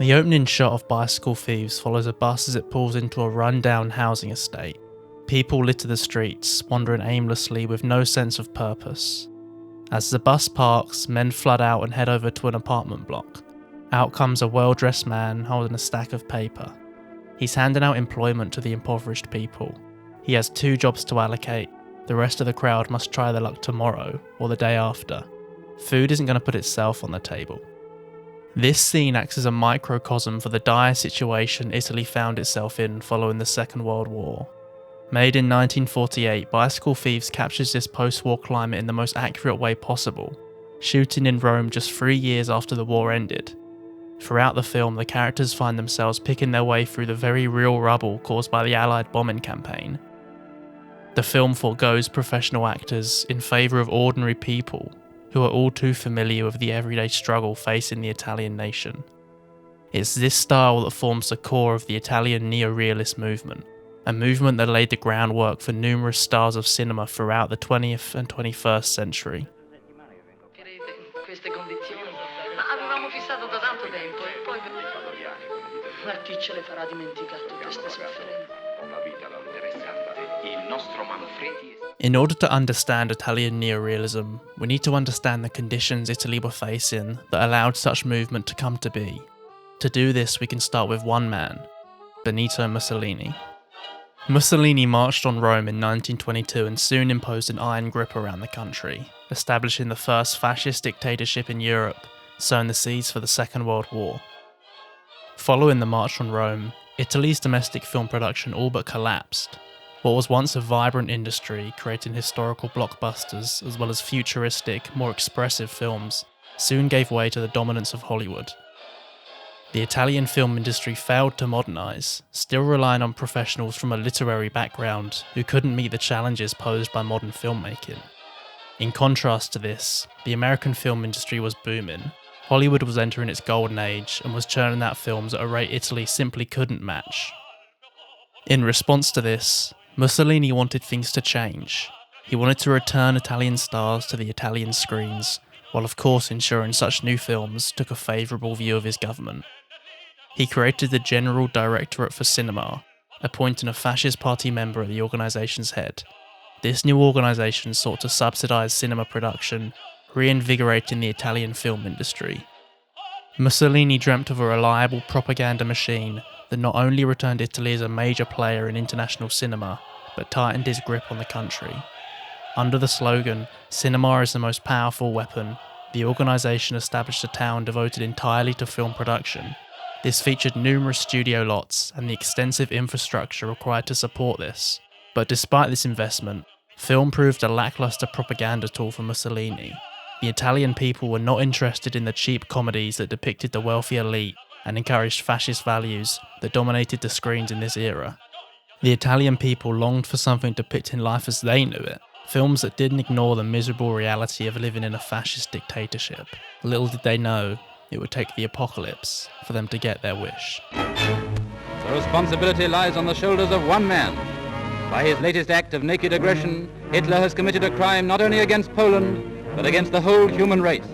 The opening shot of Bicycle Thieves follows a bus as it pulls into a run-down housing estate. People litter the streets, wandering aimlessly with no sense of purpose. As the bus parks, men flood out and head over to an apartment block. Out comes a well-dressed man holding a stack of paper. He's handing out employment to the impoverished people. He has 2 jobs to allocate. The rest of the crowd must try their luck tomorrow or the day after. Food isn't going to put itself on the table. This scene acts as a microcosm for the dire situation Italy found itself in following the Second World War. Made in 1948, Bicycle Thieves captures this post-war climate in the most accurate way possible, shooting in Rome just 3 years after the war ended. Throughout the film, the characters find themselves picking their way through the very real rubble caused by the Allied bombing campaign. The film forgoes professional actors in favour of ordinary people who are all too familiar with the everyday struggle facing the Italian nation. It's this style that forms the core of the Italian Neorealist movement, a movement that laid the groundwork for numerous stars of cinema throughout the 20th and 21st century. In order to understand Italian Neorealism, we need to understand the conditions Italy were facing that allowed such movement to come to be. To do this, we can start with one man, Benito Mussolini. Mussolini marched on Rome in 1922 and soon imposed an iron grip around the country, establishing the first fascist dictatorship in Europe, sowing the seeds for the Second World War. Following the march on Rome, Italy's domestic film production all but collapsed. What was once a vibrant industry, creating historical blockbusters as well as futuristic, more expressive films, soon gave way to the dominance of Hollywood. The Italian film industry failed to modernise, still relying on professionals from a literary background who couldn't meet the challenges posed by modern filmmaking. In contrast to this, the American film industry was booming. Hollywood was entering its golden age and was churning out films at a rate Italy simply couldn't match. In response to this, Mussolini wanted things to change. He wanted to return Italian stars to the Italian screens, while of course ensuring such new films took a favourable view of his government. He created the General Directorate for Cinema, appointing a fascist party member at the organisation's head. This new organisation sought to subsidise cinema production, reinvigorating the Italian film industry. Mussolini dreamt of a reliable propaganda machine that not only returned Italy as a major player in international cinema, but tightened his grip on the country. Under the slogan, "Cinema is the most powerful weapon," the organisation established a town devoted entirely to film production. This featured numerous studio lots and the extensive infrastructure required to support this. But despite this investment, film proved a lacklustre propaganda tool for Mussolini. The Italian people were not interested in the cheap comedies that depicted the wealthy elite and encouraged fascist values that dominated the screens in this era. The Italian people longed for something depicting life as they knew it, films that didn't ignore the miserable reality of living in a fascist dictatorship. Little did they know, it would take the apocalypse for them to get their wish. The responsibility lies on the shoulders of one man. By his latest act of naked aggression, Hitler has committed a crime not only against Poland, but against the whole human race.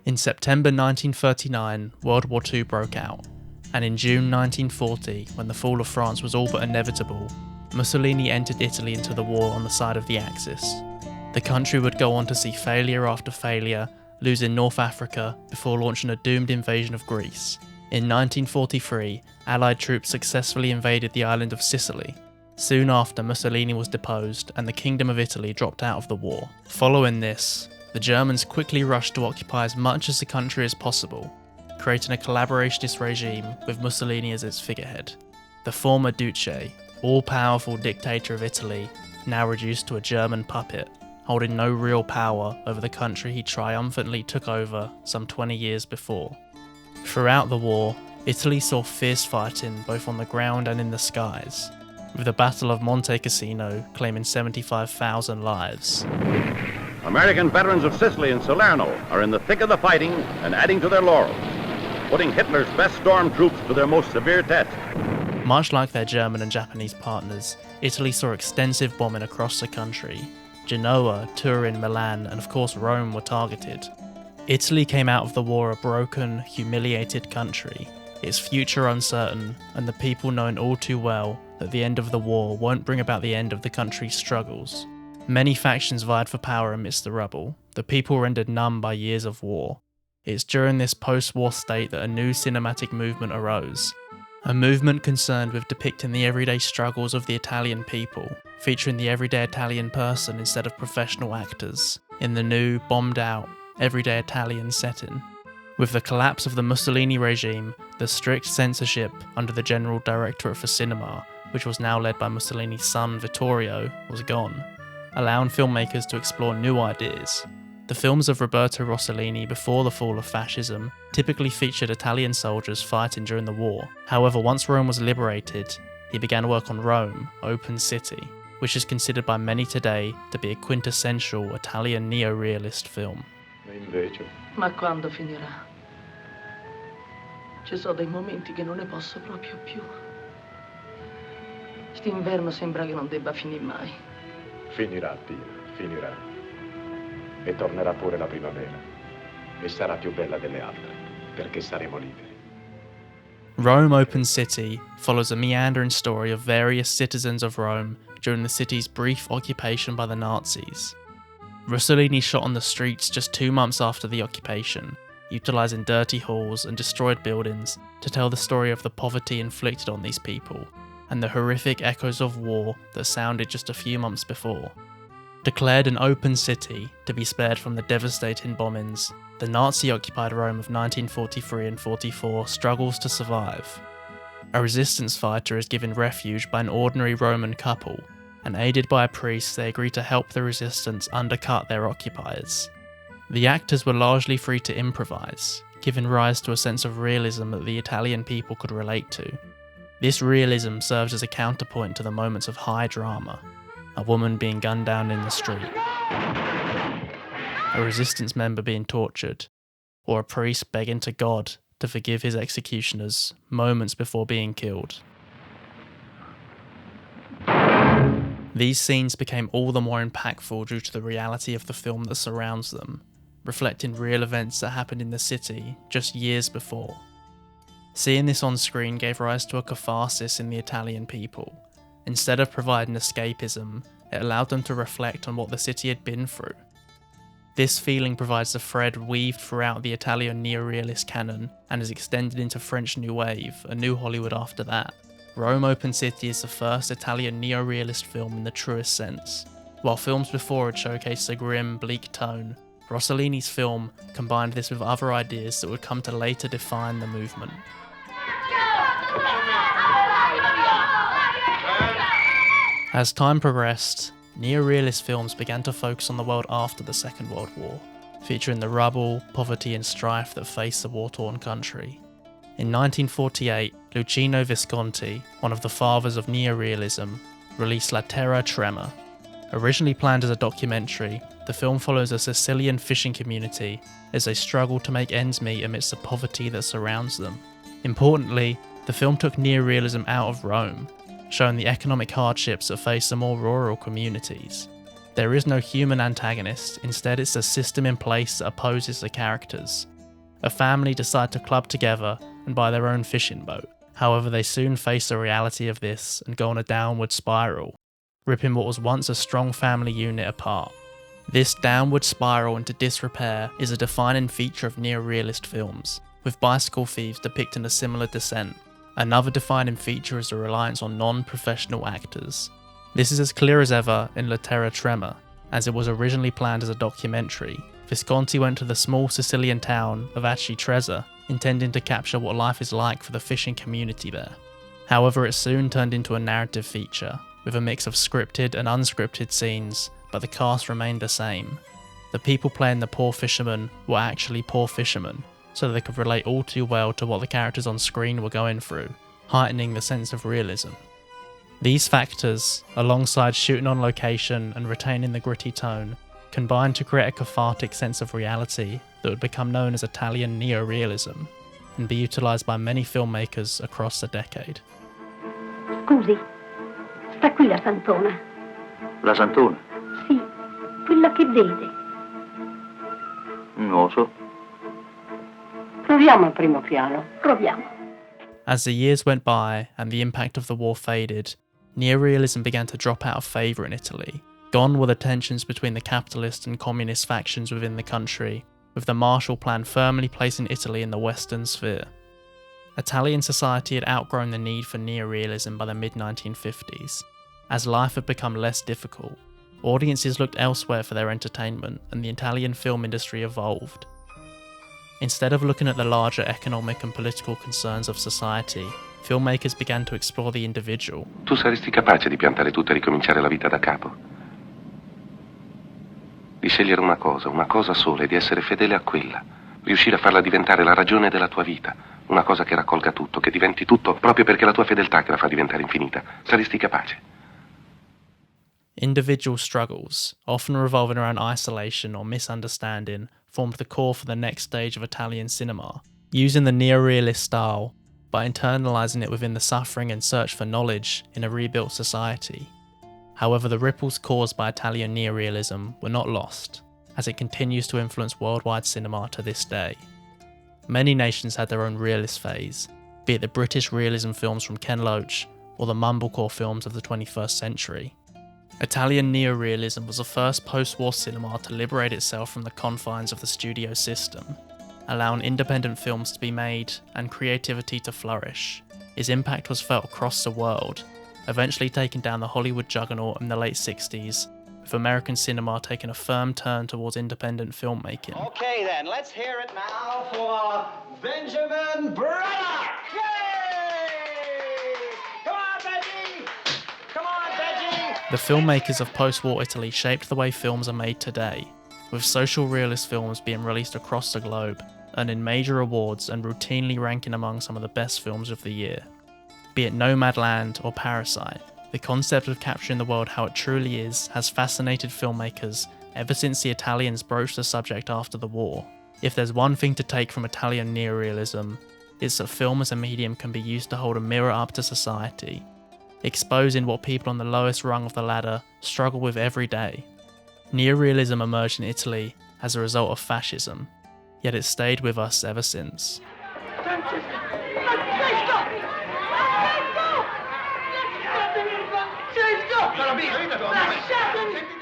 In September 1939, World War II broke out, and in June 1940, when the fall of France was all but inevitable, Mussolini entered Italy into the war on the side of the Axis. The country would go on to see failure after failure, losing North Africa before launching a doomed invasion of Greece. In 1943, Allied troops successfully invaded the island of Sicily. Soon after, Mussolini was deposed and the Kingdom of Italy dropped out of the war. Following this, the Germans quickly rushed to occupy as much as the country as possible, creating a collaborationist regime with Mussolini as its figurehead. The former Duce, all-powerful dictator of Italy, now reduced to a German puppet, holding no real power over the country he triumphantly took over some 20 years before. Throughout the war, Italy saw fierce fighting both on the ground and in the skies, with the Battle of Monte Cassino claiming 75,000 lives. American veterans of Sicily and Salerno are in the thick of the fighting and adding to their laurels, putting Hitler's best storm troops to their most severe test. Much like their German and Japanese partners, Italy saw extensive bombing across the country. Genoa, Turin, Milan, and of course Rome were targeted. Italy came out of the war a broken, humiliated country, its future uncertain, and the people knowing all too well that the end of the war won't bring about the end of the country's struggles. Many factions vied for power amidst the rubble, the people rendered numb by years of war. It's during this post-war state that a new cinematic movement arose. A movement concerned with depicting the everyday struggles of the Italian people, featuring the everyday Italian person instead of professional actors, in the new, bombed-out, everyday Italian setting. With the collapse of the Mussolini regime, the strict censorship under the General Directorate for Cinema, which was now led by Mussolini's son Vittorio, was gone, allowing filmmakers to explore new ideas. The films of Roberto Rossellini before the fall of fascism typically featured Italian soldiers fighting during the war. However, once Rome was liberated, he began work on Rome, Open City, which is considered by many today to be a quintessential Italian neorealist film. Ma quando finirà? Ci sono dei momenti che non ne posso proprio più. St'inverno sembra che non debba finire mai. Finirà, Dio, finirà. E tornerà pure la primavera. E sarà più bella delle altre, perché saremo liberi. Rome Open City follows a meandering story of various citizens of Rome during the city's brief occupation by the Nazis. Rossellini shot on the streets just 2 months after the occupation, utilising dirty halls and destroyed buildings to tell the story of the poverty inflicted on these people, and the horrific echoes of war that sounded just a few months before. Declared an open city to be spared from the devastating bombings, the Nazi-occupied Rome of 1943 and 44 struggles to survive. A resistance fighter is given refuge by an ordinary Roman couple, and aided by a priest they agree to help the resistance undercut their occupiers. The actors were largely free to improvise, giving rise to a sense of realism that the Italian people could relate to. This realism serves as a counterpoint to the moments of high drama, a woman being gunned down in the street, a resistance member being tortured, or a priest begging to God to forgive his executioners moments before being killed. These scenes became all the more impactful due to the reality of the film that surrounds them, reflecting real events that happened in the city just years before. Seeing this on screen gave rise to a catharsis in the Italian people. Instead of providing escapism, it allowed them to reflect on what the city had been through. This feeling provides the thread weaved throughout the Italian neorealist canon and is extended into French New Wave, a new Hollywood after that. Rome Open City is the first Italian neorealist film in the truest sense. While films before had showcased a grim, bleak tone, Rossellini's film combined this with other ideas that would come to later define the movement. As time progressed, neorealist films began to focus on the world after the Second World War, featuring the rubble, poverty and strife that faced the war-torn country. In 1948, Luchino Visconti, one of the fathers of neorealism, released La Terra Trema. Originally planned as a documentary, the film follows a Sicilian fishing community as they struggle to make ends meet amidst the poverty that surrounds them. Importantly, the film took neorealism out of Rome, showing the economic hardships that face the more rural communities. There is no human antagonist, instead it's a system in place that opposes the characters. A family decide to club together and buy their own fishing boat. However, they soon face the reality of this and go on a downward spiral, ripping what was once a strong family unit apart. This downward spiral into disrepair is a defining feature of neorealist films, with Bicycle Thieves depicting a similar descent. Another defining feature is the reliance on non-professional actors. This is as clear as ever in La Terra Trema, as it was originally planned as a documentary. Visconti went to the small Sicilian town of Trezza, intending to capture what life is like for the fishing community there. However, it soon turned into a narrative feature, with a mix of scripted and unscripted scenes, but the cast remained the same. The people playing the poor fishermen were actually poor fishermen, so they could relate all too well to what the characters on screen were going through, heightening the sense of realism. These factors, alongside shooting on location and retaining the gritty tone, combined to create a cathartic sense of reality that would become known as Italian neorealism, and be utilised by many filmmakers across the decade. Scusi, sta qui la Santona. La Santona? Sì, quella che vede. Non lo so. Proviamo al primo piano, proviamo. As the years went by and the impact of the war faded, neorealism began to drop out of favour in Italy. Gone were the tensions between the capitalist and communist factions within the country, with the Marshall Plan firmly placing Italy in the Western sphere. Italian society had outgrown the need for neorealism by the mid-1950s. As life had become less difficult, audiences looked elsewhere for their entertainment, and the Italian film industry evolved. Instead of looking at the larger economic and political concerns of society, filmmakers began to explore the individual. Tu saresti capace di piantare tutto e ricominciare la vita da capo? Di scegliere una cosa sola e di essere fedele a quella. Riuscire a farla diventare la ragione della tua vita. Una cosa che raccolga tutto, che diventi tutto proprio perché è la tua fedeltà che la fa diventare infinita. Saresti capace? Individual struggles, often revolving around isolation or misunderstanding, formed the core for the next stage of Italian cinema, using the neorealist style, but internalising it within the suffering and search for knowledge in a rebuilt society. However, the ripples caused by Italian neorealism were not lost, as it continues to influence worldwide cinema to this day. Many nations had their own realist phase, be it the British realism films from Ken Loach or the mumblecore films of the 21st century. Italian neorealism was the first post-war cinema to liberate itself from the confines of the studio system, allowing independent films to be made and creativity to flourish. Its impact was felt across the world, eventually taking down the Hollywood juggernaut in the late 60s, with American cinema taking a firm turn towards independent filmmaking. Okay then, let's hear it now for Benjamin Braddock! The filmmakers of post-war Italy shaped the way films are made today, with social realist films being released across the globe, earning major awards and routinely ranking among some of the best films of the year. Be it Nomadland or Parasite, the concept of capturing the world how it truly is has fascinated filmmakers ever since the Italians broached the subject after the war. If there's one thing to take from Italian neorealism, it's that film as a medium can be used to hold a mirror up to society, exposing what people on the lowest rung of the ladder struggle with every day. Neorealism emerged in Italy as a result of fascism, yet it's stayed with us ever since. Lasciatemi!